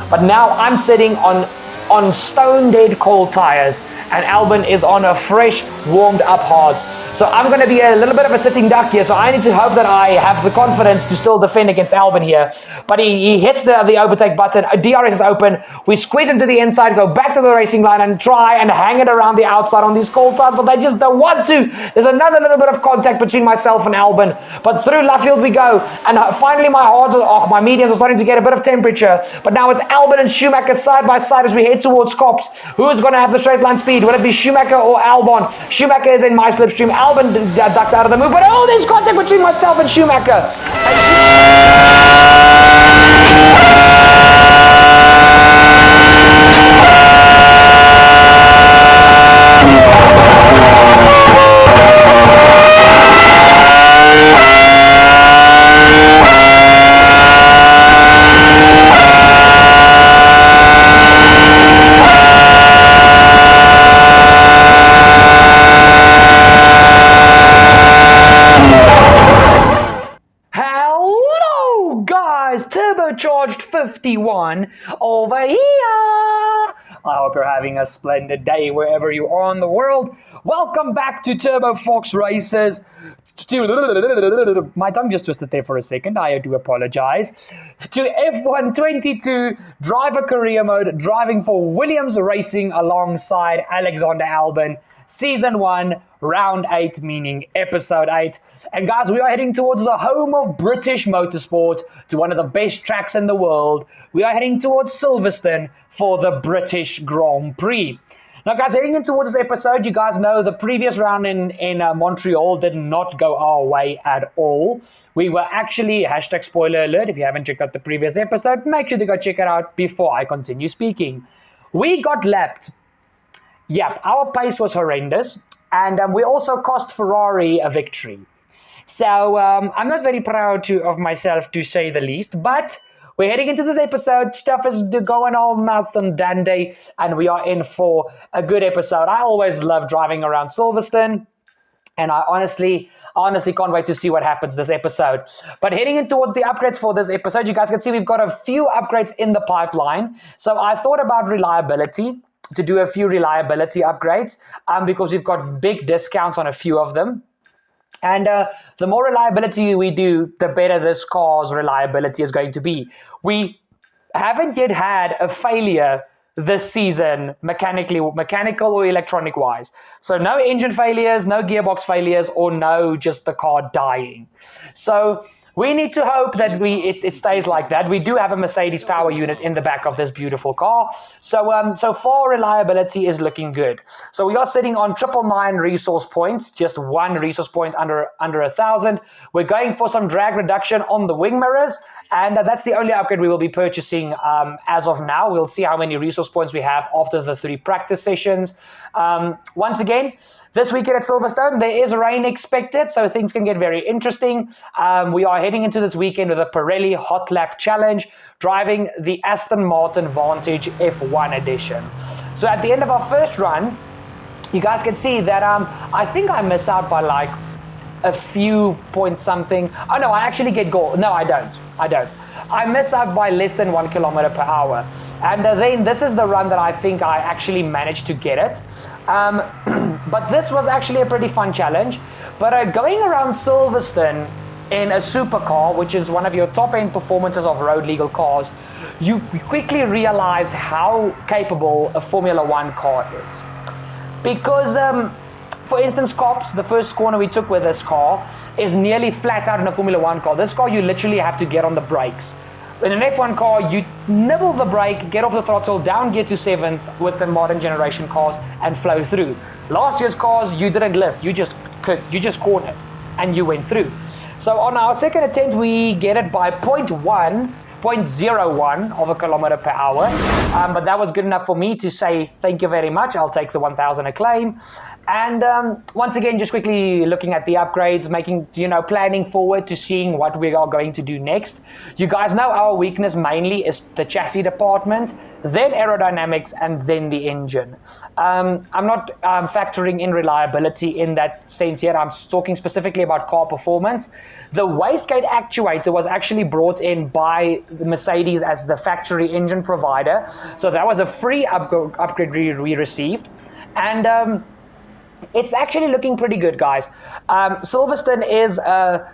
But now I'm sitting on stone dead cold tires, and Albin is on a fresh, warmed up hards. So I'm going to be a little bit of a sitting duck here, so I need to hope that I have the confidence to still defend against Albin here. But he hits the overtake button, DRS is open, we squeeze into the inside, go back to the racing line and try and hang it around the outside on these cold tires, but they just don't want to. There's another little bit of contact between myself and Albin, but through Luffield we go, and finally my mediums are starting to get a bit of temperature, but now it's Albin and Schumacher side by side as we head towards Copse. Who is going to have the straight line speed? Will it be Schumacher or Albon? Schumacher is in my slipstream, Albin ducks out of the move, but there's contact between myself and Schumacher. Turbocharged 51 over here. I hope you're having a splendid day wherever you are in the world. Welcome back to Turbo Fox Racers. My tongue just twisted there for a second. I do apologize. To F1 22 driver career mode, driving for Williams Racing alongside Alexander Albin. Season 1, Round 8, meaning Episode 8. And guys, we are heading towards the home of British Motorsport, to one of the best tracks in the world. We are heading towards Silverstone for the British Grand Prix. Now guys, heading in towards this episode, you guys know the previous round in Montreal did not go our way at all. We were actually, hashtag spoiler alert, if you haven't checked out the previous episode, make sure to go check it out before I continue speaking. We got lapped. Yep, our pace was horrendous, and we also cost Ferrari a victory. So I'm not very proud of myself, to say the least, but we're heading into this episode. Stuff is going all nuts and dandy, and we are in for a good episode. I always love driving around Silverstone, and I honestly can't wait to see what happens this episode. But heading in towards the upgrades for this episode, you guys can see we've got a few upgrades in the pipeline. So I thought about reliability, to do a few reliability upgrades, because we've got big discounts on a few of them. And the more reliability we do, the better this car's reliability is going to be. We haven't yet had a failure this season, mechanical or electronic wise. So no engine failures, no gearbox failures, or no just the car dying. So we need to hope that it stays like that. We do have a Mercedes power unit in the back of this beautiful car. So far, reliability is looking good. So we are sitting on 999 resource points, just one resource point under 1,000. We're going for some drag reduction on the wing mirrors, and that's the only upgrade we will be purchasing as of now. We'll see how many resource points we have after the 3 practice sessions. Once again, this weekend at Silverstone, there is rain expected, so things can get very interesting. We are heading into this weekend with a Pirelli Hot Lap Challenge, driving the Aston Martin Vantage F1 edition. So at the end of our first run, you guys can see that I think I miss out by like a few point something. Oh no, I actually get goal. No, I don't. I miss out by less than 1 kilometer per hour. And then this is the run that I think I actually managed to get it. But this was actually a pretty fun challenge. But going around Silverstone in a supercar, which is one of your top-end performances of road legal cars, you quickly realize how capable a Formula One car is. Because, for instance, Copse, the first corner we took with this car, is nearly flat out in a Formula One car. This car, you literally have to get on the brakes. In an F1 car, you nibble the brake, get off the throttle, down gear to 7th with the modern generation cars, and flow through. Last year's cars, you didn't lift, you just cornered, and you went through. So on our second attempt, we get it by 0.01 of a kilometer per hour. But that was good enough for me to say, thank you very much, I'll take the 1,000 acclaim. And once again, just quickly looking at the upgrades, planning forward to seeing what we are going to do next. You guys know our weakness mainly is the chassis department. then aerodynamics, and then the engine. I'm not factoring in reliability in that sense yet. I'm talking specifically about car performance. The wastegate actuator was actually brought in by Mercedes as the factory engine provider. So that was a free upgrade we received. And it's actually looking pretty good, guys. Silverstone is a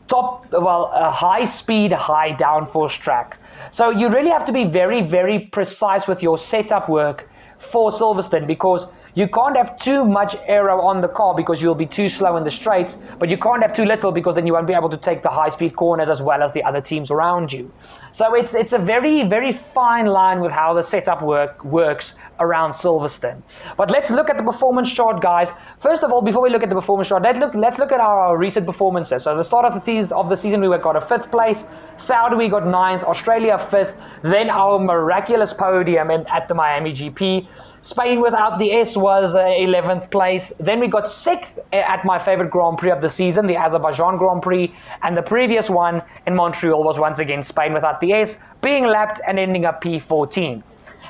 high-speed, high downforce track. So you really have to be very, very precise with your setup work for Silverstone, because you can't have too much aero on the car because you'll be too slow in the straights, but you can't have too little because then you won't be able to take the high-speed corners as well as the other teams around you. So it's a very, very fine line with how the setup works around Silverstone. But let's look at the performance chart, guys. First of all, before we look at the performance chart, let's look at our recent performances. So the start of the season, we got a 5th place. Saudi, we got 9th. Australia, 5th. Then our miraculous podium at the Miami GP. Spain without the S was 11th place. Then we got 6th at my favorite Grand Prix of the season, the Azerbaijan Grand Prix. And the previous one in Montreal was once again Spain without the S, being lapped and ending up P14.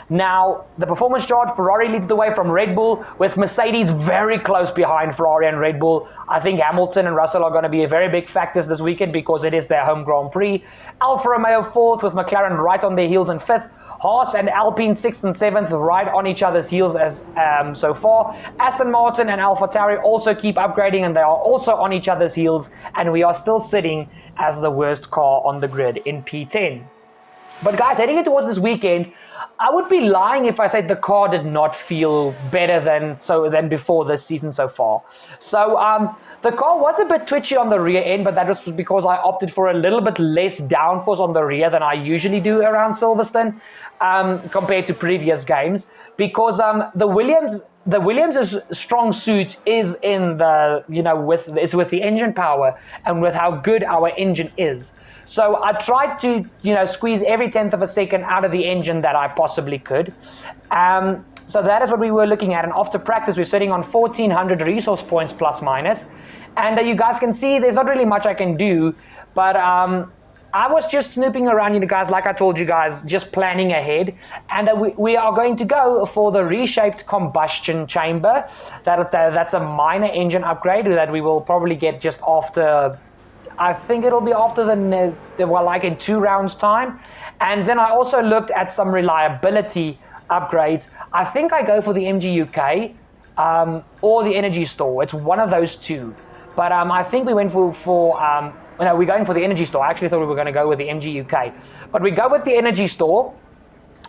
Now, the performance chart, Ferrari leads the way from Red Bull, with Mercedes very close behind Ferrari and Red Bull. I think Hamilton and Russell are going to be very big factors this weekend because it is their home Grand Prix. Alfa Romeo 4th, with McLaren right on their heels in 5th. Haas and Alpine 6th and 7th, right on each other's heels as so far. Aston Martin and AlphaTauri also keep upgrading, and they are also on each other's heels, and we are still sitting as the worst car on the grid in P10. But guys, heading in towards this weekend, I would be lying if I said the car did not feel better than before this season so far. So the car was a bit twitchy on the rear end, but that was because I opted for a little bit less downforce on the rear than I usually do around Silverstone compared to previous games, because the Williams' strong suit is in the with the engine power and with how good our engine is. So I tried to, squeeze every 10th of a second out of the engine that I possibly could. So that is what we were looking at. And after practice, we're sitting on 1,400 resource points plus minus. And you guys can see there's not really much I can do. But I was just snooping around, guys, like I told you guys, just planning ahead. And we are going to go for the reshaped combustion chamber. That's a minor engine upgrade that we will probably get just after... I think it'll be after in 2 rounds time. And then I also looked at some reliability upgrades. I think I go for the MG UK or the Energy Store. It's one of those two. But I think we went we're going for the Energy Store. I actually thought we were going to go with the MG UK. But we go with the Energy Store.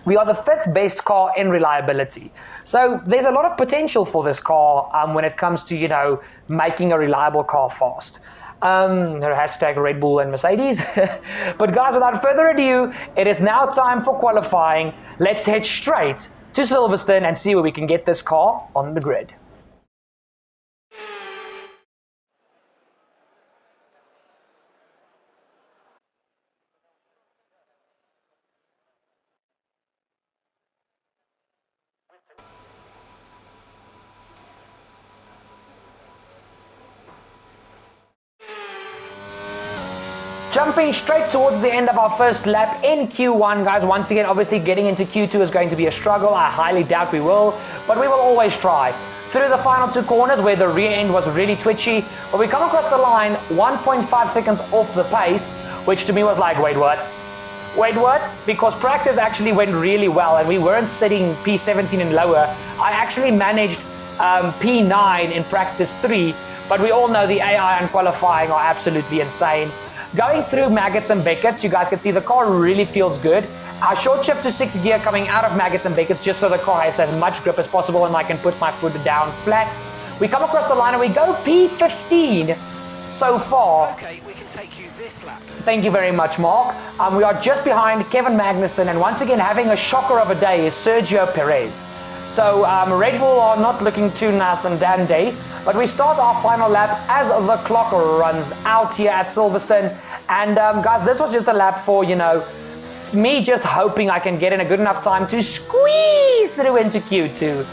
We are the 5th best car in reliability. So there's a lot of potential for this car when it comes to, making a reliable car fast. Hashtag Red Bull and Mercedes. But guys, without further ado, it is now time for qualifying. Let's head straight to Silverstone and see where we can get this car on the grid. Jumping straight towards the end of our first lap in Q1, guys. Once again, obviously getting into Q2 is going to be a struggle. I highly doubt we will, but we will always try. Through the final 2 corners where the rear end was really twitchy, but we come across the line 1.5 seconds off the pace, which to me was like, wait, what? Wait, what? Because practice actually went really well and we weren't sitting P17 and lower. I actually managed P9 in practice 3, but we all know the AI and qualifying are absolutely insane. Going through Maggots and Beckett's, you guys can see the car really feels good. Our short shift to 6th gear coming out of Maggots and Beckett's just so the car has as much grip as possible and I can put my foot down flat. We come across the line and we go P15 so far. Okay, we can take you this lap. Thank you very much, Mark. We are just behind Kevin Magnussen, and once again having a shocker of a day is Sergio Perez. So Red Bull are not looking too nice and dandy. But we start our final lap as the clock runs out here at Silverstone. And guys, this was just a lap for, me just hoping I can get in a good enough time to squeeze through into Q2.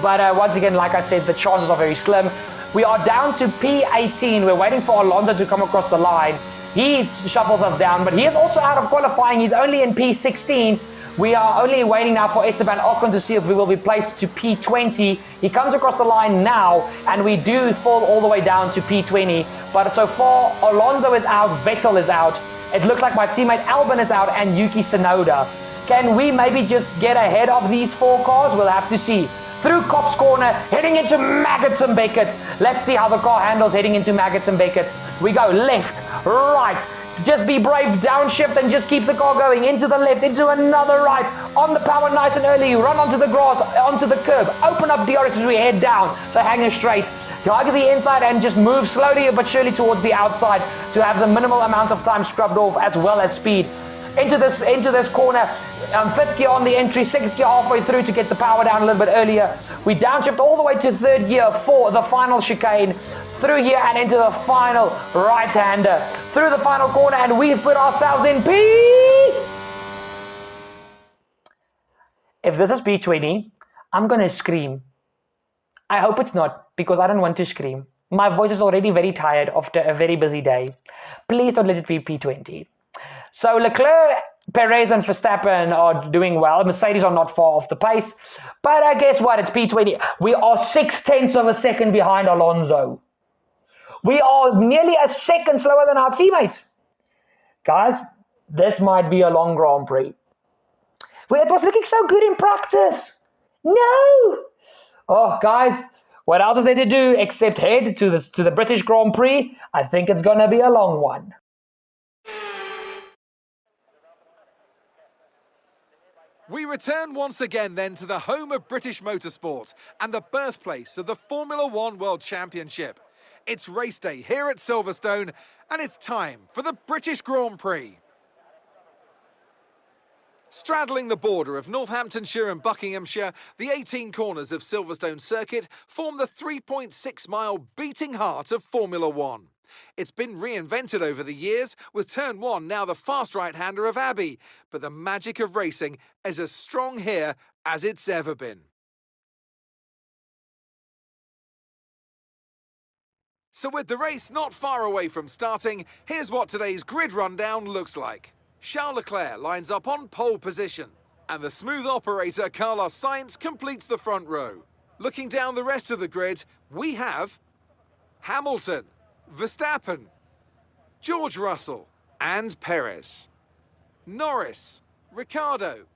But once again, like I said, the chances are very slim. We are down to P18. We're waiting for Alonso to come across the line. He shuffles us down, but he is also out of qualifying. He's only in P16. We are only waiting now for Esteban Ocon to see if we will be placed to P20. He comes across the line now, and we do fall all the way down to P20. But so far, Alonso is out, Vettel is out. It looks like my teammate Albon is out, and Yuki Tsunoda. Can we maybe just get ahead of these 4 cars? We'll have to see. Through Copse Corner, heading into Maggots and Beckett. Let's see how the car handles heading into Maggots and Beckett. We go left, right. Just be brave, downshift, and just keep the car going. Into the left, into another right. On the power nice and early. Run onto the grass, onto the curb. Open up DRS as we head down. So hang it straight. Target the inside and just move slowly but surely towards the outside to have the minimal amount of time scrubbed off as well as speed. Into this corner, 5th gear on the entry, 6th gear halfway through to get the power down a little bit earlier. We downshift all the way to 3rd gear for the final chicane. Through here and into the final right-hander. Through the final corner, and we've put ourselves in P. If this is P20, I'm going to scream. I hope it's not, because I don't want to scream. My voice is already very tired after a very busy day. Please don't let it be P20. So Leclerc, Perez and Verstappen are doing well. Mercedes are not far off the pace. But guess what? It's P20. We are 0.6 of a second behind Alonso. We are nearly a second slower than our teammate. Guys, this might be a long Grand Prix. Well, it was looking so good in practice. No! Oh, guys, what else is there to do except head to the British Grand Prix? I think it's going to be a long one. We return once again then to the home of British Motorsport and the birthplace of the Formula One World Championship. It's race day here at Silverstone, and it's time for the British Grand Prix. Straddling the border of Northamptonshire and Buckinghamshire, the 18 corners of Silverstone Circuit form the 3.6-mile beating heart of Formula One. It's been reinvented over the years, with Turn 1 now the fast right-hander of Abbey, but the magic of racing is as strong here as it's ever been. So with the race not far away from starting, here's what today's grid rundown looks like. Charles Leclerc lines up on pole position, and the smooth operator Carlos Sainz completes the front row. Looking down the rest of the grid, we have Hamilton, Verstappen, George Russell and Perez, Norris, Ricciardo,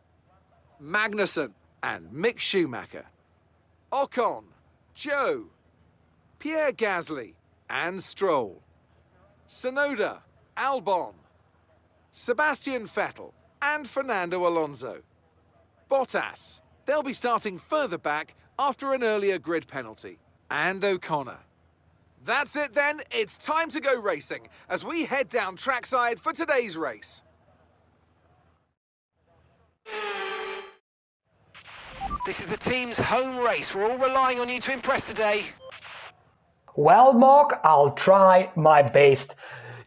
Magnussen and Mick Schumacher, Ocon, Joe, Pierre Gasly and Stroll, Tsunoda, Albon, Sebastian Vettel and Fernando Alonso, Bottas, they'll be starting further back after an earlier grid penalty, and O'Connor. That's it then, it's time to go racing as we head down trackside for today's race. This is the team's home race. We're all relying on you to impress today. Well, Mark, I'll try my best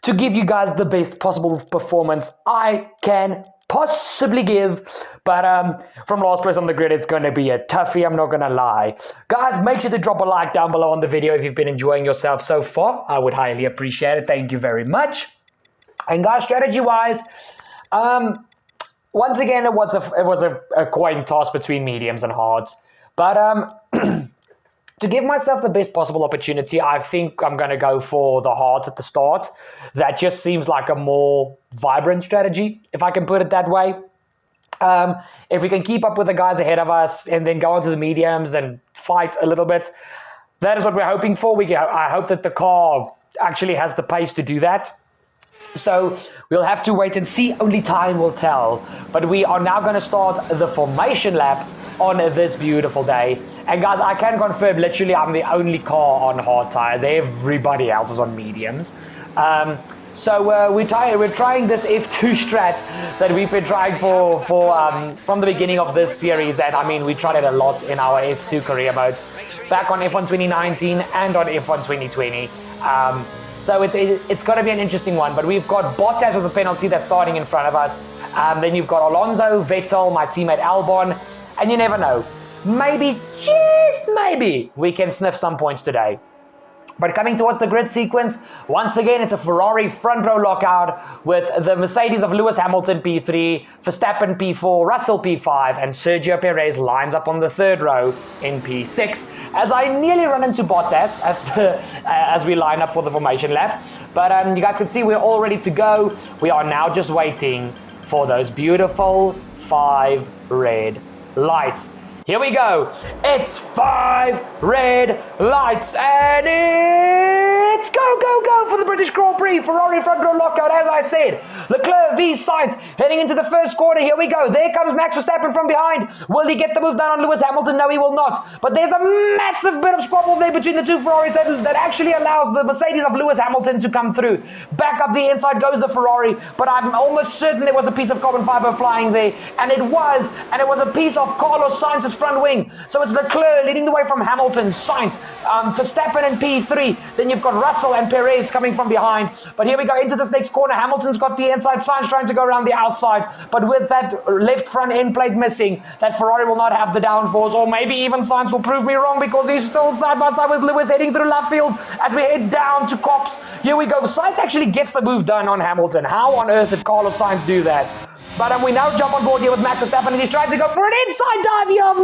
to give you guys the best possible performance I can possibly give. But from last place on the grid, it's going to be a toughie, I'm not going to lie. Guys, make sure to drop a like down below on the video if you've been enjoying yourself so far. I would highly appreciate it. Thank you very much. And guys, strategy-wise, once again, it was a coin toss between mediums and hards. But to give myself the best possible opportunity, I think I'm going to go for the hards at the start. That just seems like a more vibrant strategy, if I can put it that way. If we can keep up with the guys ahead of us and then go on to the mediums and fight a little bit, that is what we're hoping for. I hope that the car actually has the pace to do that. So we'll have to wait and see. Only time will tell. But we are now going to start the formation lap on this beautiful day. And guys, I can confirm, literally, I'm the only car on hard tires. Everybody else is on mediums. So we're trying this F2 strat that we've been trying for from the beginning of this series. And I mean, we tried it a lot in our F2 career mode, back on F1 2019 and on F1 2020. So it's going to be an interesting one. But we've got Bottas with a penalty that's starting in front of us. Then you've got Alonso, Vettel, my teammate Albon. And you never know. Maybe, just maybe, we can sniff some points today. But coming towards the grid sequence, once again, it's a Ferrari front row lockout with the Mercedes of Lewis Hamilton P3, Verstappen P4, Russell P5, and Sergio Perez lines up on the third row in P6. As I nearly run into Bottas as we line up for the formation lap. But you guys can see we're all ready to go. We are now just waiting for those beautiful 5 red lights. Here we go. It's 5 red lights, and it's go for the British Grand Prix. Ferrari front row lockout, as I said. Leclerc v Sainz heading into the first corner. Here we go. There comes Max Verstappen from behind. Will he get the move down on Lewis Hamilton? No, he will not. But there's a massive bit of squabble there between the two Ferraris that actually allows the Mercedes of Lewis Hamilton to come through. Back up the inside goes the Ferrari, but I'm almost certain there was a piece of carbon fiber flying there, and it was a piece of Carlos Sainz's front wing. So it's Leclerc leading the way from Hamilton, Sainz, Verstappen in P3. Then you've got Russell and Perez coming from behind. But here we go into this next corner. Hamilton's got the inside, Sainz trying to go around the outside. But with that left front end plate missing, that Ferrari will not have the downforce. Or maybe even Sainz will prove me wrong, because he's still side by side with Lewis heading through left field as we head down to Cops. Here we go. Sainz actually gets the move done on Hamilton. How on earth did Carlos Sainz do that? But we now jump on board here with Max Verstappen, and he's trying to go for an inside dive here on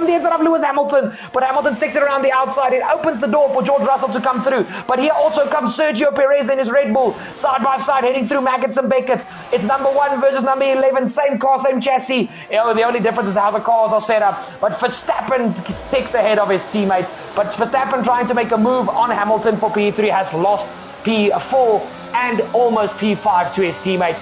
the inside of Lewis Hamilton. But Hamilton sticks it around the outside. It opens the door for George Russell to come through. But here also comes Sergio Perez in his Red Bull, side by side, heading through Maggots and Beckett. It's number 1 versus number 11, same car, same chassis. The only difference is how the cars are set up. But Verstappen sticks ahead of his teammate. But Verstappen trying to make a move on Hamilton for P3 has lost P4 and almost P5 to his teammate.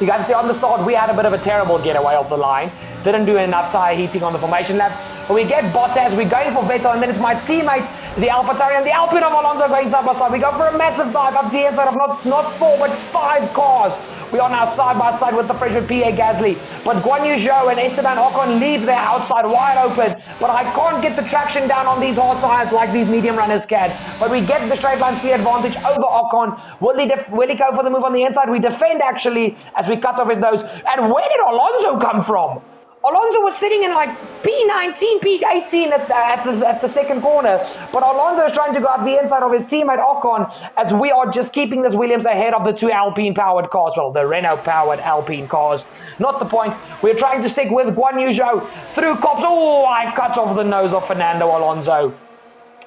You guys see on the start, we had a bit of a terrible getaway off the line. Didn't do enough tyre heating on the formation lap. But we get Bottas, we're going for Vettel, and then it's my teammate, the AlphaTauri and the Alpine of Alonso going side by side. We go for a massive dive up the inside of not 4 but 5 cars. We are now side by side with the freshman Pierre Gasly. But Guan Yu Zhou and Esteban Ocon leave their outside wide open. But I can't get the traction down on these hard tires like these medium runners can. But we get the straight line speed advantage over Ocon. Will he go for the move on the inside? We defend actually as we cut off his nose. And where did Alonso come from? Alonso was sitting in like P19, P18 at the second corner, but Alonso is trying to go up the inside of his teammate Ocon as we are just keeping this Williams ahead of the 2 Alpine-powered cars, well, the Renault-powered Alpine cars. Not the point. We're trying to stick with Guan Yu Zhou through Cops. Oh, I cut off the nose of Fernando Alonso.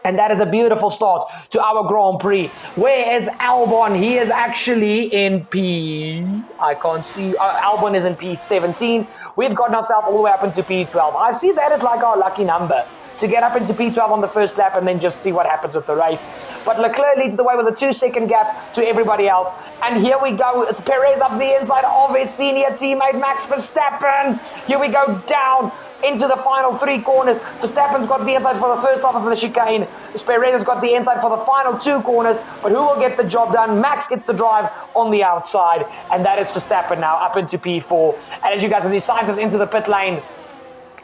And that is a beautiful start to our Grand Prix. Where is Albon? He is actually in I can't see. Albon is in P17. We've gotten ourselves all the way up into P12. I see that as like our lucky number, to get up into P12 on the first lap and then just see what happens with the race. But Leclerc leads the way with a 2-second gap to everybody else. And here we go. It's Perez up the inside of his senior teammate, Max Verstappen. Here we go down into the final 3 corners. Verstappen's got the inside for the first half of the chicane. Perez has got the inside for the final 2 corners. But who will get the job done? Max gets the drive on the outside. And that is Verstappen now up into P4. And as you guys can see, Sainz is into the pit lane.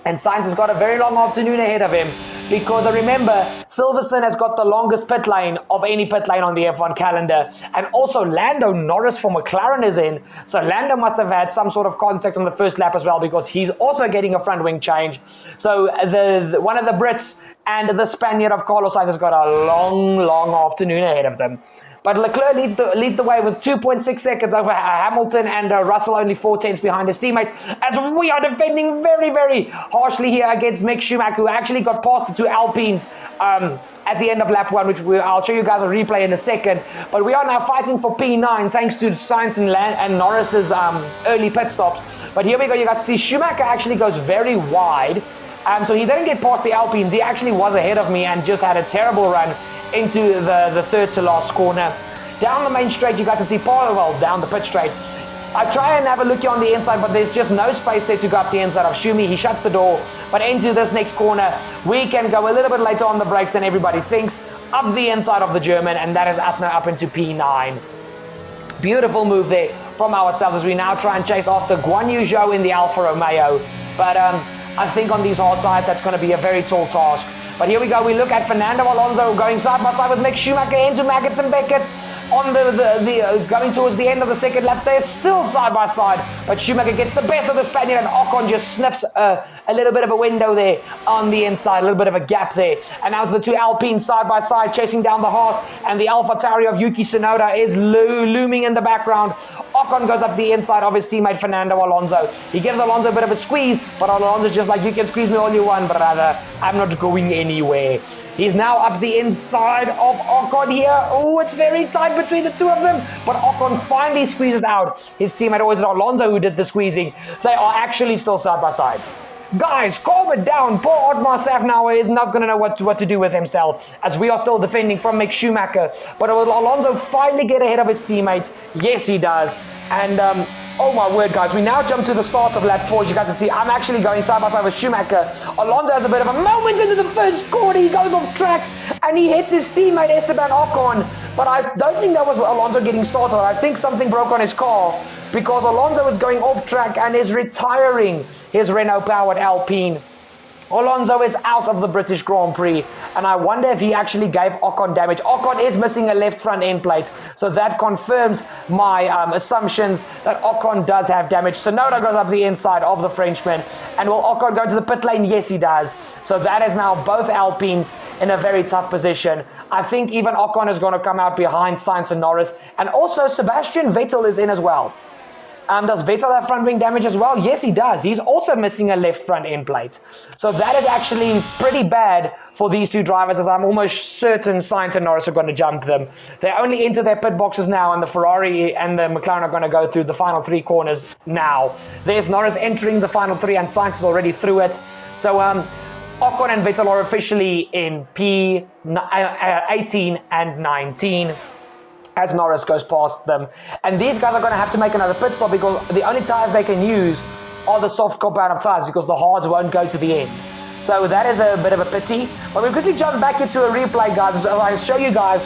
And Sainz has got a very long afternoon ahead of him, because remember, Silverstone has got the longest pit lane of any pit lane on the F1 calendar. And also Lando Norris from McLaren is in. So Lando must have had some sort of contact on the first lap as well, because he's also getting a front wing change. So one of the Brits and the Spaniard of Carlos Sainz has got a long afternoon ahead of them. But Leclerc leads the way with 2.6 seconds over Hamilton, and Russell only 4/10 behind his teammates, as we are defending very harshly here against Mick Schumacher, who actually got past the 2 Alpines at the end of lap 1, which I'll show you guys a replay in a second. But we are now fighting for P9 thanks to Sainz and Norris's early pit stops. But here we go, you guys see Schumacher actually goes very wide. So he didn't get past the Alpines. He actually was ahead of me and just had a terrible run into the third to last corner. Down the main straight, you guys can see down the pit straight. I try and have a look here on the inside, but there's just no space there to go up the inside of Schumi. He shuts the door. But into this next corner, we can go a little bit later on the brakes than everybody thinks. Up the inside of the German, and that is us now up into P9. Beautiful move there from ourselves as we now try and chase after Guan Yu Zhou in the Alfa Romeo. But I think on these hard tires, that's going to be a very tall task. But here we go. We look at Fernando Alonso going side by side with Mick Schumacher into Maggots and Beckett. on going towards the end of the second lap. They're still side by side, but Schumacher gets the best of the Spaniard, and Ocon just sniffs a little bit of a window there on the inside, a little bit of a gap there. And now it's the two Alpines side by side chasing down the Haas, and the AlphaTauri of Yuki Tsunoda is looming in the background. Ocon goes up the inside of his teammate Fernando Alonso. He gives Alonso a bit of a squeeze, but Alonso's just like, you can squeeze me all you want, brother. I'm not going anywhere. He's now up the inside of Ocon here. Oh, it's very tight between the two of them. But Ocon finally squeezes out his teammate, or is it Alonso who did the squeezing? They are actually still side by side. Guys, calm it down. Poor Otmar Safnauer is not going to know what to do with himself, as we are still defending from Mick Schumacher. But will Alonso finally get ahead of his teammate? Yes, he does. And oh my word, guys, we now jump to the start of lap 4. As you guys can see, I'm actually going side by side with Schumacher. Alonso has a bit of a moment into the first corner. He goes off track and he hits his teammate Esteban Ocon. But I don't think that was Alonso getting started. I think something broke on his car, because Alonso is going off track and is retiring his Renault-powered Alpine. Alonso is out of the British Grand Prix, and I wonder if he actually gave Ocon damage. Ocon is missing a left front end plate, so that confirms my assumptions that Ocon does have damage. Tsunoda goes up the inside of the Frenchman, and will Ocon go to the pit lane? Yes, he does. So that is now both Alpines in a very tough position. I think even Ocon is going to come out behind Sainz and Norris, and also Sebastian Vettel is in as well. Does Vettel have front wing damage as well? Yes, he does. He's also missing a left front end plate. So that is actually pretty bad for these two drivers, as I'm almost certain Sainz and Norris are going to jump them. They only enter their pit boxes now, and the Ferrari and the McLaren are going to go through the final 3 corners now. There's Norris entering the final 3, and Sainz is already through it. So Ocon and Vettel are officially in P18 and 19. As Norris goes past them. And these guys are going to have to make another pit stop, because the only tyres they can use are the soft compound of tyres, because the hards won't go to the end. So that is a bit of a pity. But we'll quickly jump back into a replay, guys. I'll show you guys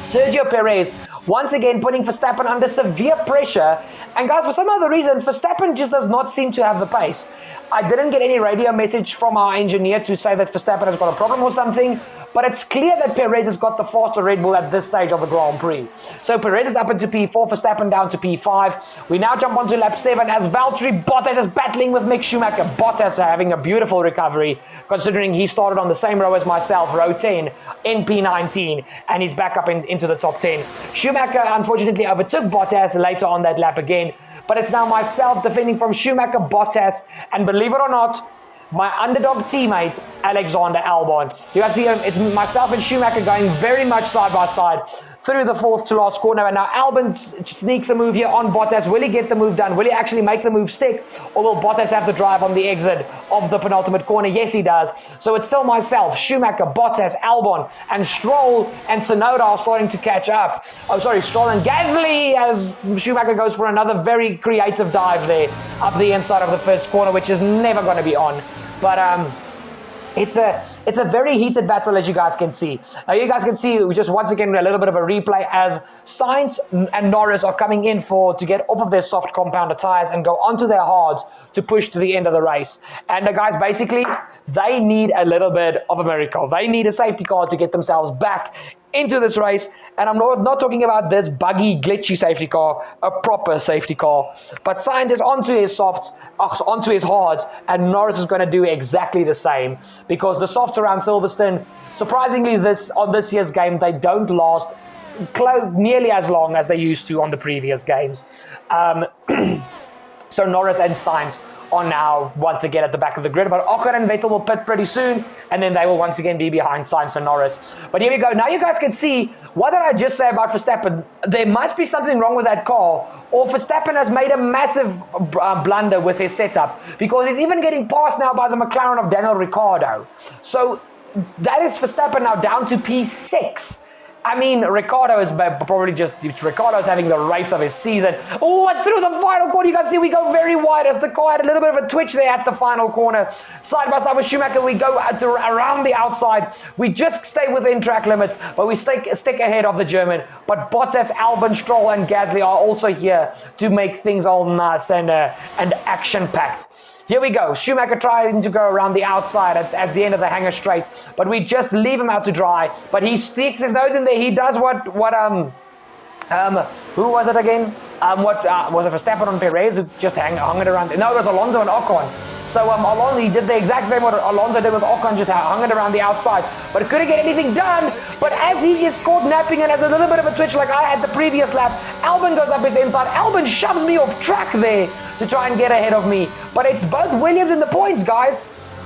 Sergio Perez once again putting Verstappen under severe pressure. And guys, for some other reason, Verstappen just does not seem to have the pace. I didn't get any radio message from our engineer to say that Verstappen has got a problem or something, but it's clear that Perez has got the faster Red Bull at this stage of the Grand Prix. So Perez is up into P4, Verstappen down to P5. We now jump onto lap 7 as Valtteri Bottas is battling with Mick Schumacher. Bottas having a beautiful recovery, considering he started on the same row as myself, row 10, in P19, and he's back up into the top 10. Schumacher unfortunately overtook Bottas later on that lap again, but it's now myself defending from Schumacher, Bottas, and believe it or not, my underdog teammate, Alexander Albon. You guys see, it's myself and Schumacher going very much side by side through the fourth to last corner. And now Albon sneaks a move here on Bottas. Will he get the move done? Will he actually make the move stick? Or will Bottas have the drive on the exit of the penultimate corner? Yes, he does. So it's still myself, Schumacher, Bottas, Albon, and Stroll and Tsunoda are starting to catch up. Oh, sorry, Stroll and Gasly, as Schumacher goes for another very creative dive there up the inside of the first corner, which is never going to be on. But it's a very heated battle, as you guys can see. Now you guys can see we just once again a little bit of a replay as Sainz and Norris are coming in to get off of their soft compounder tires and go onto their hards to push to the end of the race. And the guys, basically, they need a little bit of a miracle. They need a safety car to get themselves back into this race. And I'm not talking about this buggy, glitchy safety car, a proper safety car. But Sainz is onto his softs, onto his hards, and Norris is going to do exactly the same, because the softs around Silverstone, surprisingly, on this year's game, they don't last nearly as long as they used to on the previous games. So Norris and Sainz are now once again at the back of the grid, but Ocon and Vettel will pit pretty soon, and then they will once again be behind Sainz and Norris. But here we go. Now you guys can see, what did I just say about Verstappen? There must be something wrong with that car, or Verstappen has made a massive blunder with his setup, because he's even getting passed now by the McLaren of Daniel Ricciardo. So that is Verstappen now down to P6. I mean, Ricciardo's having the race of his season. Oh, it's through the final corner. You guys see we go very wide as the car had a little bit of a twitch there at the final corner. Side by side with Schumacher, we go around the outside. We just stay within track limits, but we stick ahead of the German. But Bottas, Albon, Stroll, and Gasly are also here to make things all nice and action-packed. Here we go. Schumacher trying to go around the outside at the end of the hangar straight, but we just leave him out to dry. But he sticks his nose in there. He does what Who was it again? What was it? Verstappen on Perez, who just hung it around. No, it was Alonso and Ocon. So Alonso, he did the exact same what Alonso did with Ocon, just hung it around the outside, but couldn't get anything done. But as he is caught napping and has a little bit of a twitch like I had the previous lap, Albon goes up his inside. Albon shoves me off track there to try and get ahead of me. But it's both Williams in the points, guys.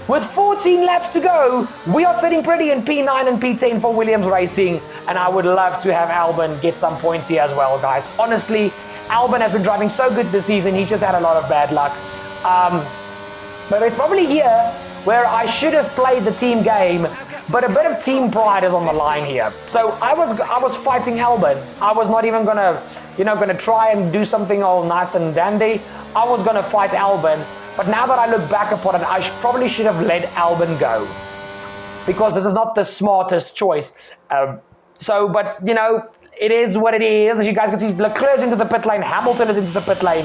With 14 laps to go, we are sitting pretty in P9 and P10 for Williams Racing, and I would love to have Albon get some points here as well, guys. Honestly, Albon has been driving so good this season, he's just had a lot of bad luck. But it's probably here where I should have played the team game, but a bit of team pride is on the line here. So I was fighting Albon. I was not even gonna try and do something all nice and dandy. I was gonna fight Albon. But now that I look back upon it, I probably should have let Albon go, because this is not the smartest choice. But it is what it is. As you guys can see, Leclerc's into the pit lane, Hamilton is into the pit lane.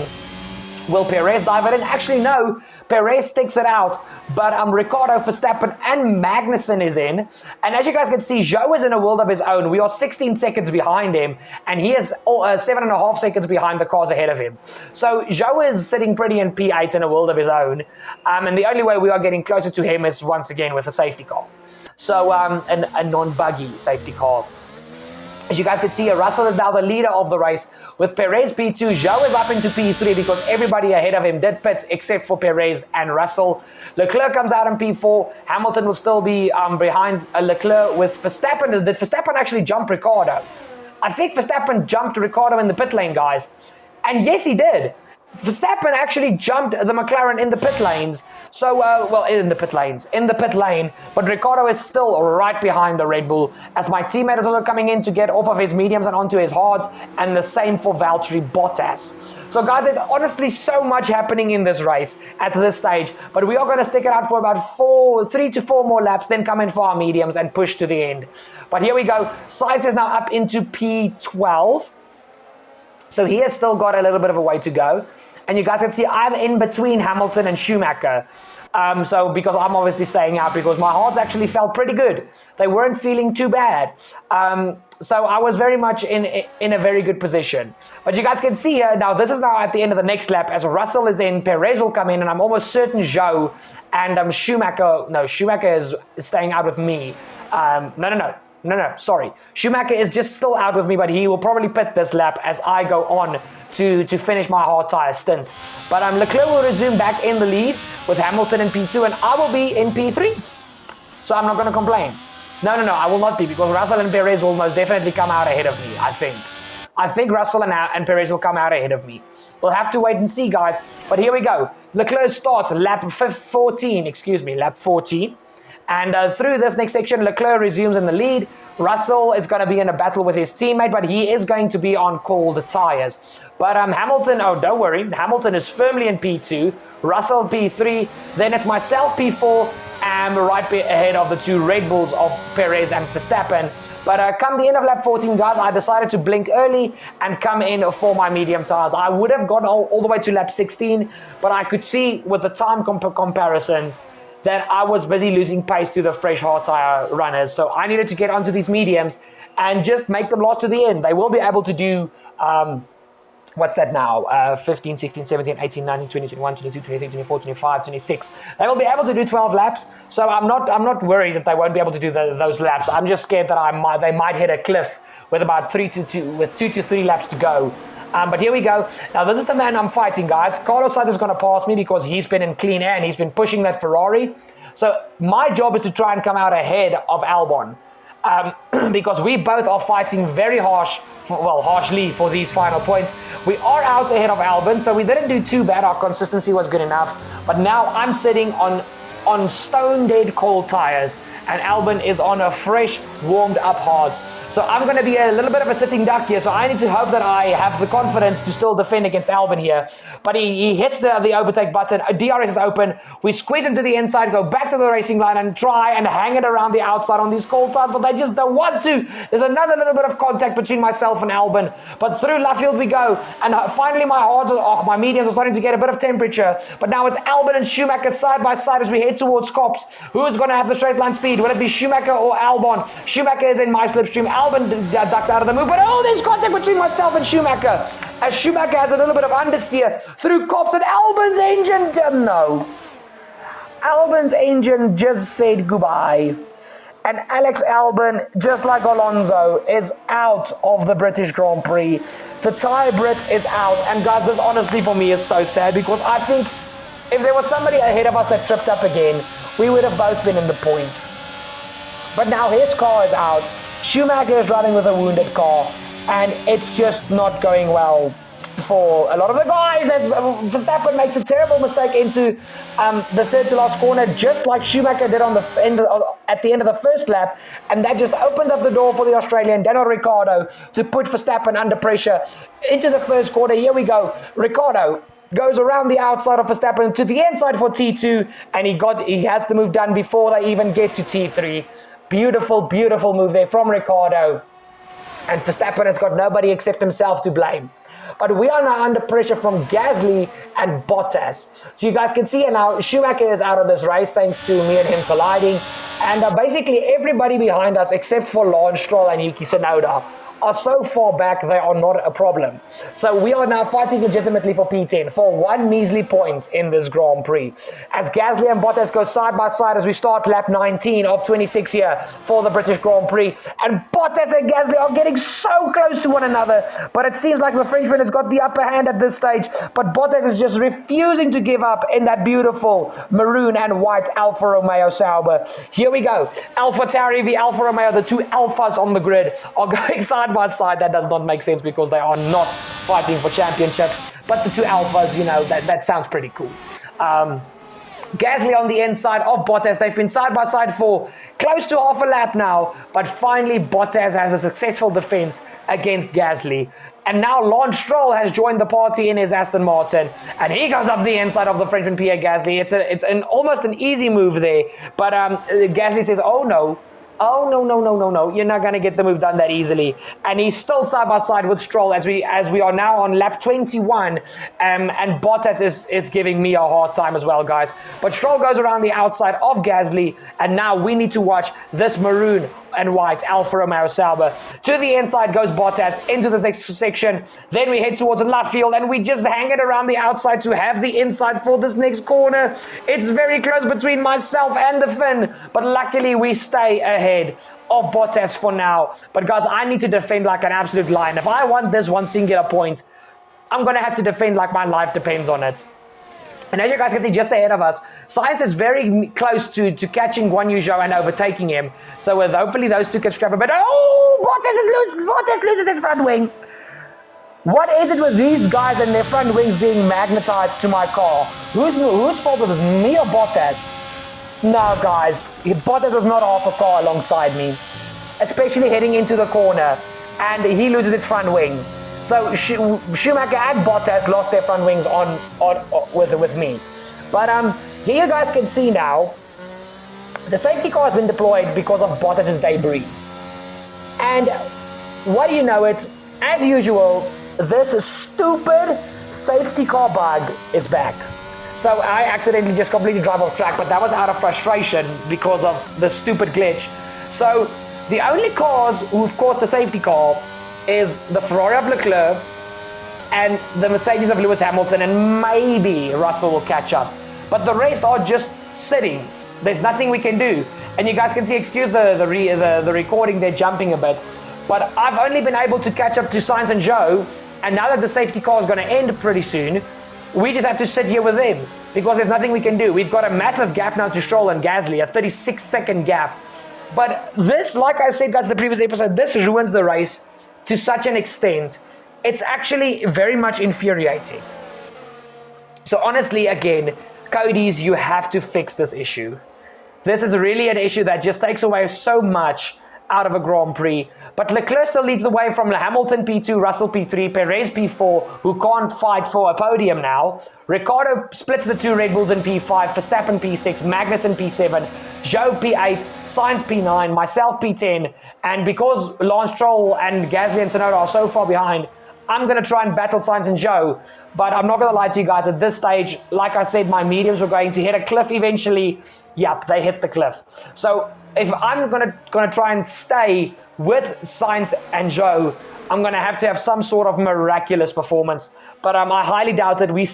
Will Perez dive it in? Actually, no. Perez sticks it out, but Ricciardo, Verstappen, and Magnussen is in. And as you guys can see, Zhou is in a world of his own. We are 16 seconds behind him, and he is 7.5 seconds behind the cars ahead of him. So Zhou is sitting pretty in P8 in a world of his own. And the only way we are getting closer to him is once again with a safety car. So a non-buggy safety car. As you guys can see, Russell is now the leader of the race. With Perez P2, Zhou is up into P3 because everybody ahead of him did pit except for Perez and Russell. Leclerc comes out in P4. Hamilton will still be behind Leclerc with Verstappen. Did Verstappen actually jump Ricciardo? I think Verstappen jumped Ricciardo in the pit lane, guys. And yes, he did. Verstappen actually jumped the McLaren in the pit lanes. So, in the pit lane. But Ricciardo is still right behind the Red Bull, as my teammate is also coming in to get off of his mediums and onto his hards, and the same for Valtteri Bottas. So, guys, there's honestly so much happening in this race at this stage, but we are going to stick it out for about 3 to 4 more laps, then come in for our mediums and push to the end. But here we go. Sainz is now up into P12. So he has still got a little bit of a way to go. And you guys can see I'm in between Hamilton and Schumacher. Because I'm obviously staying out because my hards actually felt pretty good. They weren't feeling too bad. So I was very much in a very good position. But you guys can see here, now this is now at the end of the next lap, as Russell is in, Perez will come in, and I'm almost certain Zhou and Schumacher is staying out with me. No, sorry. Schumacher is just still out with me, but he will probably pit this lap as I go on to finish my hard tire stint. But Leclerc will resume back in the lead with Hamilton in P2, and I will be in P3. So I'm not going to complain. No, I will not be, because Russell and Perez will most definitely come out ahead of me, I think. I think Russell and Perez will come out ahead of me. We'll have to wait and see, guys. But here we go. Leclerc starts lap 14. And through this next section, Leclerc resumes in the lead. Russell is going to be in a battle with his teammate, but he is going to be on cold tires. But Hamilton, don't worry, Hamilton is firmly in P2, Russell P3, then it's myself P4, and right ahead of the two Red Bulls of Perez and Verstappen. But come the end of lap 14, guys, I decided to blink early and come in for my medium tires. I would have gone all the way to lap 16, but I could see with the time comparisons that I was busy losing pace to the fresh hard tire runners. So I needed to get onto these mediums and just make them last to the end. They will be able to do, 15, 16, 17, 18, 19, 20, 21, 22, 23, 24, 25, 26. They will be able to do 12 laps. So I'm not worried that they won't be able to do those laps. I'm just scared that they might hit a cliff with about 2 to 3 laps to go. But here we go. Now, this is the man I'm fighting, guys. Carlos Sainz is going to pass me because he's been in clean air and he's been pushing that Ferrari. So my job is to try and come out ahead of Albon. Because we both are fighting very harshly for these final points. We are out ahead of Albon, so we didn't do too bad. Our consistency was good enough. But now I'm sitting on stone-dead cold tires, and Albon is on a fresh, warmed-up hards. So I'm going to be a little bit of a sitting duck here, so I need to hope that I have the confidence to still defend against Albon here. But he hits the overtake button, DRS is open, we squeeze him to the inside, go back to the racing line and try and hang it around the outside on these cold tires, but they just don't want to. There's another little bit of contact between myself and Albon, but through Luffield we go, and finally my mediums are starting to get a bit of temperature, but now it's Albon and Schumacher side by side as we head towards Copse. Who is going to have the straight line speed? Will it be Schumacher or Albon? Schumacher is in my slipstream, Albon ducks out of the move, but there's contact between myself and Schumacher. As Schumacher has a little bit of understeer through Cops, and Albon's engine, no. Albon's engine just said goodbye. And Alex Albon, just like Alonso, is out of the British Grand Prix. The Thai Brit is out. And guys, this honestly for me is so sad, because I think if there was somebody ahead of us that tripped up again, we would have both been in the points. But now his car is out. Schumacher is driving with a wounded car, and it's just not going well for a lot of the guys, as Verstappen makes a terrible mistake into the third to last corner, just like Schumacher did on the at the end of the first lap, and that just opened up the door for the Australian Daniel Ricciardo to put Verstappen under pressure into the first quarter. Here we go. Ricciardo goes around the outside of Verstappen to the inside for T2, and he has the move done before they even get to T3. Beautiful, beautiful move there from Ricciardo, and Verstappen has got nobody except himself to blame. But we are now under pressure from Gasly and Bottas. So you guys can see it now. Schumacher is out of this race thanks to me and him colliding. And basically everybody behind us except for Lance Stroll and Yuki Tsunoda are so far back they are not a problem. So we are now fighting legitimately for P10 for one measly point in this Grand Prix. As Gasly and Bottas go side by side as we start lap 19 of 26 here for the British Grand Prix. And Bottas and Gasly are getting so close to one another, but it seems like the Frenchman has got the upper hand at this stage. But Bottas is just refusing to give up in that beautiful maroon and white Alfa Romeo Sauber. Here we go. Alpha Tauri v Alfa Romeo, the two alphas on the grid, are going side by side. That does not make sense because they are not fighting for championships, but the two alphas, you know, that sounds pretty cool. Gasly on the inside of Bottas. They've been side by side for close to half a lap now, but finally Bottas has a successful defense against Gasly. And now Lance Stroll has joined the party in his Aston Martin, and he goes up the inside of the Frenchman Pierre Gasly. It's almost an easy move there, but Gasly says, oh no, you're not going to get the move done that easily. And he's still side by side with Stroll as we are now on lap 21, and Bottas is giving me a hard time as well, guys. But Stroll goes around the outside of Gasly, and now we need to watch this maroon and white Alfa Romeo Sauber. To the inside goes Bottas into the next section. Then we head towards the left field, and we just hang it around the outside to have the inside for this next corner. It's very close between myself and the Finn, but luckily we stay ahead of Bottas for now. But guys, I need to defend like an absolute lion. If I want this one singular point, I'm going to have to defend like my life depends on it. And as you guys can see, just ahead of us, Sainz is very close to catching Guan Yu Zhou and overtaking him. So with hopefully those two can scrap a bit. Bottas loses his front wing. What is it with these guys and their front wings being magnetized to my car? Whose fault was this, me or Bottas? No, guys, Bottas was not half a car alongside me, especially heading into the corner, and he loses his front wing. So Schumacher and Bottas lost their front wings with me. But here you guys can see now, the safety car has been deployed because of Bottas' debris. And what do you know it, as usual, this stupid safety car bug is back. So I accidentally just completely drive off track, but that was out of frustration because of the stupid glitch. So the only cars who've caught the safety car is the Ferrari of Leclerc and the Mercedes of Lewis Hamilton, and maybe Russell will catch up. But the rest are just sitting. There's nothing we can do. And you guys can see, excuse the recording, they're jumping a bit. But I've only been able to catch up to Sainz and Zhou, and now that the safety car is going to end pretty soon, we just have to sit here with them because there's nothing we can do. We've got a massive gap now to Stroll and Gasly, a 36-second gap. But this, like I said, guys, the previous episode, this ruins the race to such an extent. It's actually very much infuriating. So honestly, again, Cody's, you have to fix this issue. This is really an issue that just takes away so much out of a Grand Prix. But Leclerc still leads the way from Hamilton P2, Russell P3, Perez P4, who can't fight for a podium now. Ricciardo splits the two Red Bulls in P5, Verstappen P6, Magnussen P7, Zhou P8, Sainz P9, myself P10. And because Lance Stroll and Gasly and Tsunoda are so far behind, I'm going to try and battle Sainz and Zhou. But I'm not going to lie to you guys, at this stage, like I said, my mediums were going to hit a cliff eventually. Yep, they hit the cliff. So if I'm gonna try and stay with Sainz and Zhou, I'm gonna have to have some sort of miraculous performance. But I highly doubt it. We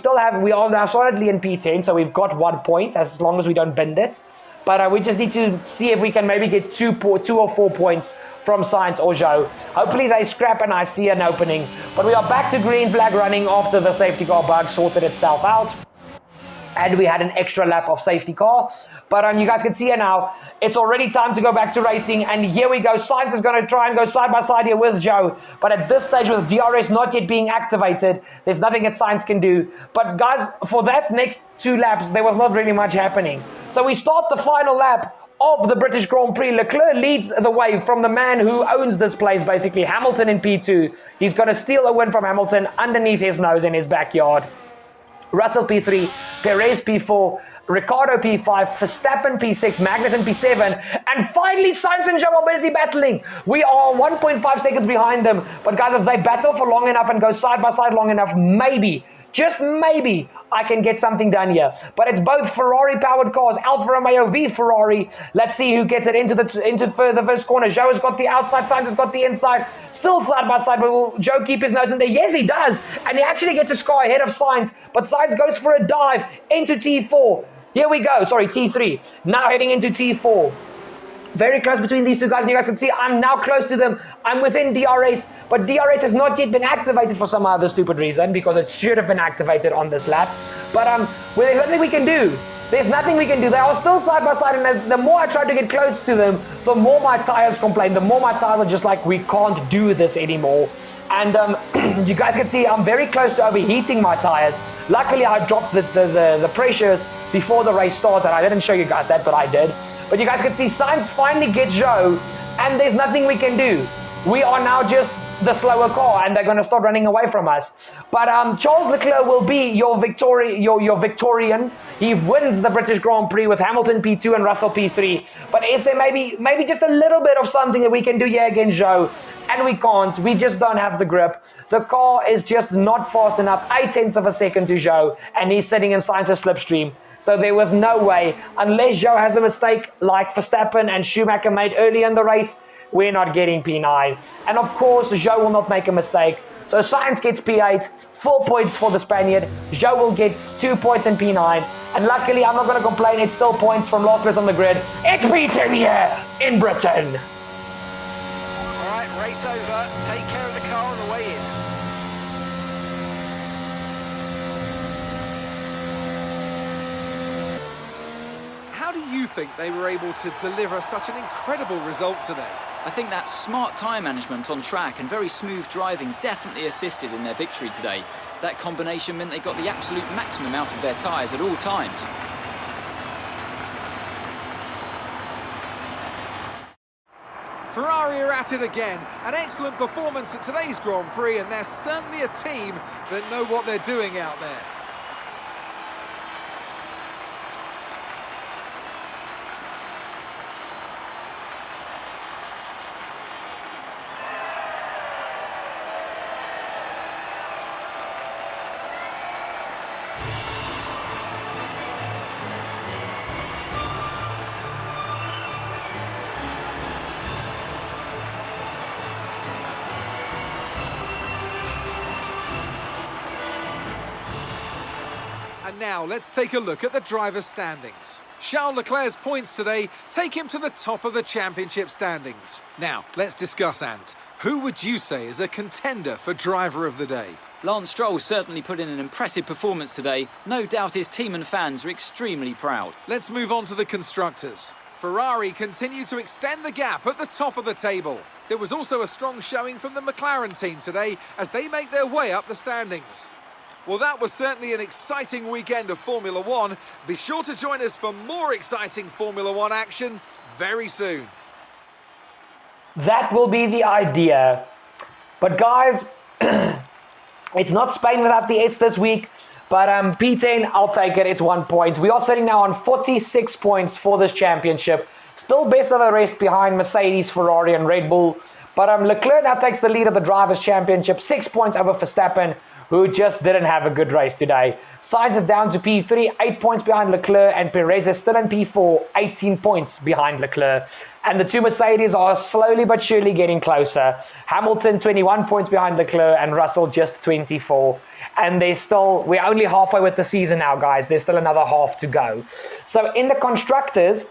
are now solidly in P10, so we've got 1 point as long as we don't bend it. But we just need to see if we can maybe get 2 or 4 points from Sainz or Zhou. Hopefully they scrap and I see an opening. But we are back to green flag running after the safety car bug sorted itself out. And we had an extra lap of safety car. But you guys can see here now, it's already time to go back to racing. And here we go. Sainz is going to try and go side by side here with Zhou. But at this stage, with DRS not yet being activated, there's nothing that Sainz can do. But guys, for that next 2 laps, there was not really much happening. So we start the final lap of the British Grand Prix. Leclerc leads the way from the man who owns this place, basically, Hamilton in P2. He's going to steal a win from Hamilton underneath his nose in his backyard. Russell P3, Perez P4, Ricciardo P5, Verstappen P6, Magnussen P7, and finally Sainz and Zhou are busy battling. We are 1.5 seconds behind them, but guys, if they battle for long enough and go side by side long enough, maybe, just maybe, I can get something done here. But it's both Ferrari-powered cars, Alfa Romeo v Ferrari. Let's see who gets it into the first corner. Zhou has got the outside, Sainz has got the inside. Still side by side, but will Zhou keep his nose in there? Yes, he does. And he actually gets a score ahead of Sainz. But Sainz goes for a dive into T4. Here we go. Sorry, T3. Now heading into T4. Very close between these two guys, and you guys can see I'm now close to them. I'm within DRS, but DRS has not yet been activated for some other stupid reason, because it should have been activated on this lap. But there's nothing we can do. There's nothing we can do. They are still side by side, and the more I try to get close to them, the more my tires complain. The more my tires are just like, we can't do this anymore. And you guys can see I'm very close to overheating my tires. Luckily, I dropped the pressures before the race started. I didn't show you guys that, but I did. But you guys can see Sainz finally gets Zhou, and there's nothing we can do. We are now just the slower car, and they're going to start running away from us. But Charles Leclerc will be your Victorian. He wins the British Grand Prix with Hamilton P2 and Russell P3. But is there maybe just a little bit of something that we can do here against Zhou? And we can't. We just don't have the grip. The car is just not fast enough. 0.8 of a second to Zhou, and he's sitting in Sainz's slipstream. So there was no way, unless Zhou has a mistake like Verstappen and Schumacher made early in the race, we're not getting P9. And of course, Zhou will not make a mistake. So Sainz gets P8, 4 points for the Spaniard. Zhou will get 2 points in P9. And luckily, I'm not going to complain, it's still points from last place on the grid. It's P10 here in Britain. All right, race over. Take care of the car on the way in. How do you think they were able to deliver such an incredible result today? I think that smart tyre management on track and very smooth driving definitely assisted in their victory today. That combination meant they got the absolute maximum out of their tyres at all times. Ferrari are at it again. An excellent performance at today's Grand Prix, and they're certainly a team that know what they're doing out there. And now let's take a look at the drivers' standings. Charles Leclerc's points today take him to the top of the championship standings. Now, let's discuss, Ant. Who would you say is a contender for driver of the day? Lance Stroll certainly put in an impressive performance today. No doubt his team and fans are extremely proud. Let's move on to the constructors. Ferrari continue to extend the gap at the top of the table. There was also a strong showing from the McLaren team today as they make their way up the standings. Well, that was certainly an exciting weekend of Formula One. Be sure to join us for more exciting Formula One action very soon. That will be the idea. But guys, it's not Spain without the S this week. But P10, I'll take it. It's 1 point. We are sitting now on 46 points for this championship. Still best of the rest behind Mercedes, Ferrari and Red Bull. But Leclerc now takes the lead of the Drivers' Championship. 6 points over Verstappen. who just didn't have a good race today. Sainz is down to P3, 8 points behind Leclerc, and Perez is still in P4, 18 points behind Leclerc. And the two Mercedes are slowly but surely getting closer. Hamilton 21 points behind Leclerc, and Russell just 24. And we're only halfway with the season now, guys. There's still another half to go. So in the constructors,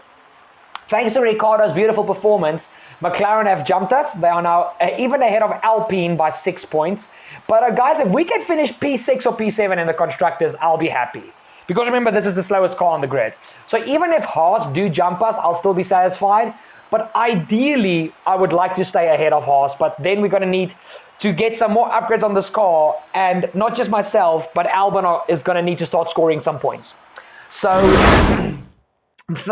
thanks to Ricciardo's beautiful performance, McLaren have jumped us. They are now even ahead of Alpine by 6 points. But guys, if we can finish P6 or P7 in the constructors, I'll be happy. Because remember, this is the slowest car on the grid. So even if Haas do jump us, I'll still be satisfied. But ideally, I would like to stay ahead of Haas. But then we're going to need to get some more upgrades on this car. And not just myself, but Albon is going to need to start scoring some points. So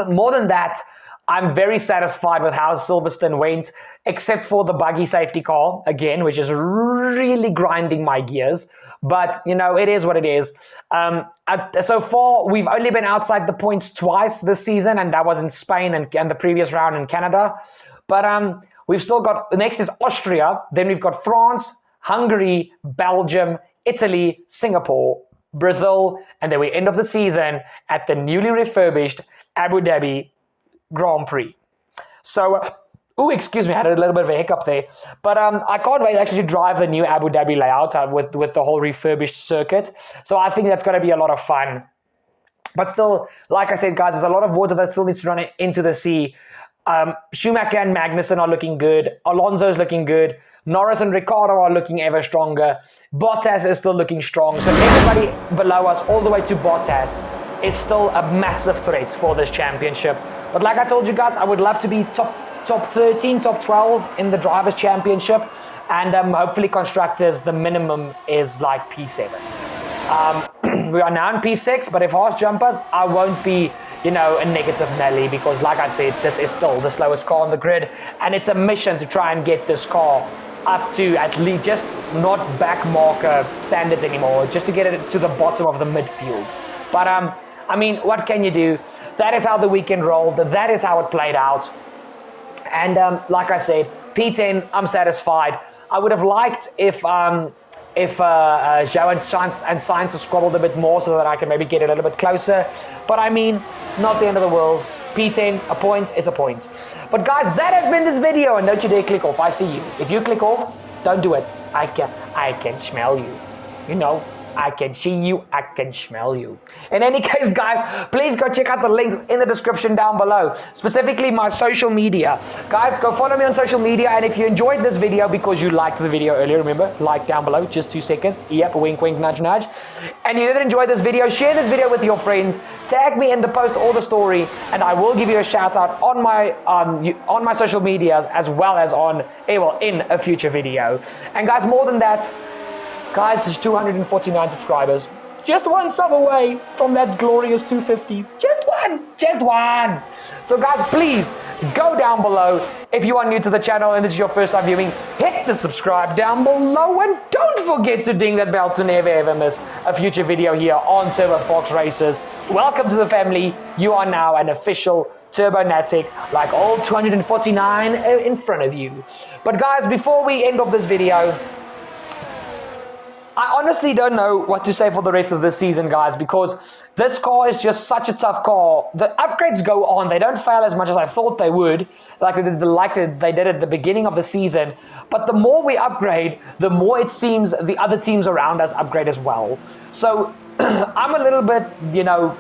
more than that, I'm very satisfied with how Silverstone went, except for the buggy safety car, again, which is really grinding my gears. But, it is what it is. So far, we've only been outside the points twice this season, and that was in Spain and the previous round in Canada. But we've still got, next is Austria, then we've got France, Hungary, Belgium, Italy, Singapore, Brazil, and then we end of the season at the newly refurbished Abu Dhabi Grand Prix. So, excuse me, I had a little bit of a hiccup there. But I can't wait actually to drive the new Abu Dhabi layout with the whole refurbished circuit. So I think that's going to be a lot of fun. But still, like I said, guys, there's a lot of water that still needs to run into the sea. Schumacher and Magnussen are looking good. Alonso's looking good. Norris and Ricciardo are looking ever stronger. Bottas is still looking strong. So everybody below us, all the way to Bottas, is still a massive threat for this championship. But like I told you guys, I would love to be top 13, top 12 in the Drivers' Championship. And hopefully constructors, the minimum is like P7. We are now in P6, but if Haas jump us, I won't be, a negative Nelly, because like I said, this is still the slowest car on the grid. And it's a mission to try and get this car up to at least just not back marker standards anymore, just to get it to the bottom of the midfield. But, what can you do? That is how the weekend rolled. That is how it played out. And like I said, P10, I'm satisfied. I would have liked if Zhou and Sainz had squabbled a bit more so that I can maybe get a little bit closer. But not the end of the world. P10, a point is a point. But guys, that has been this video, and don't you dare click off. I see you. If you click off, don't do it. I can smell you. I can see you, I can smell you. In any case, guys, please go check out the links in the description down below, specifically my social media. Guys, go follow me on social media, and if you enjoyed this video because you liked the video earlier, remember, like down below, just 2 seconds. Yep, wink, wink, nudge, nudge. And you didn't enjoy this video, share this video with your friends, tag me in the post or the story, and I will give you a shout out on my social medias as well as in a future video. And guys, more than that, guys, there's 249 subscribers. Just one sub away from that glorious 250. Just one. So guys, please go down below. If you are new to the channel and this is your first time viewing, hit the subscribe down below, and don't forget to ding that bell to never ever miss a future video here on Turbo Fox Racers. Welcome to the family. You are now an official Turbonatic, like all 249 in front of you. But guys, before we end off this video, I honestly don't know what to say for the rest of this season, guys, because this car is just such a tough car. The upgrades go on. They don't fail as much as I thought they would, like they did at the beginning of the season. But the more we upgrade, the more it seems the other teams around us upgrade as well. So I'm a little bit,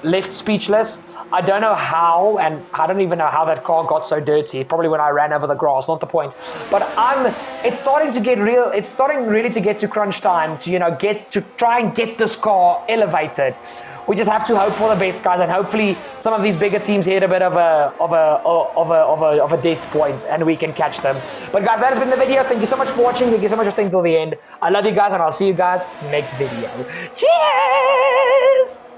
left speechless. I don't know how, and I don't even know how that car got so dirty. Probably when I ran over the grass, not the point. But it's starting to get real. It's starting really to get to crunch time to try and get this car elevated. We just have to hope for the best, guys, and hopefully some of these bigger teams hit a bit of a death point, and we can catch them. But guys, that has been the video. Thank you so much for watching. Thank you so much for staying till the end. I love you guys, and I'll see you guys next video. Cheers!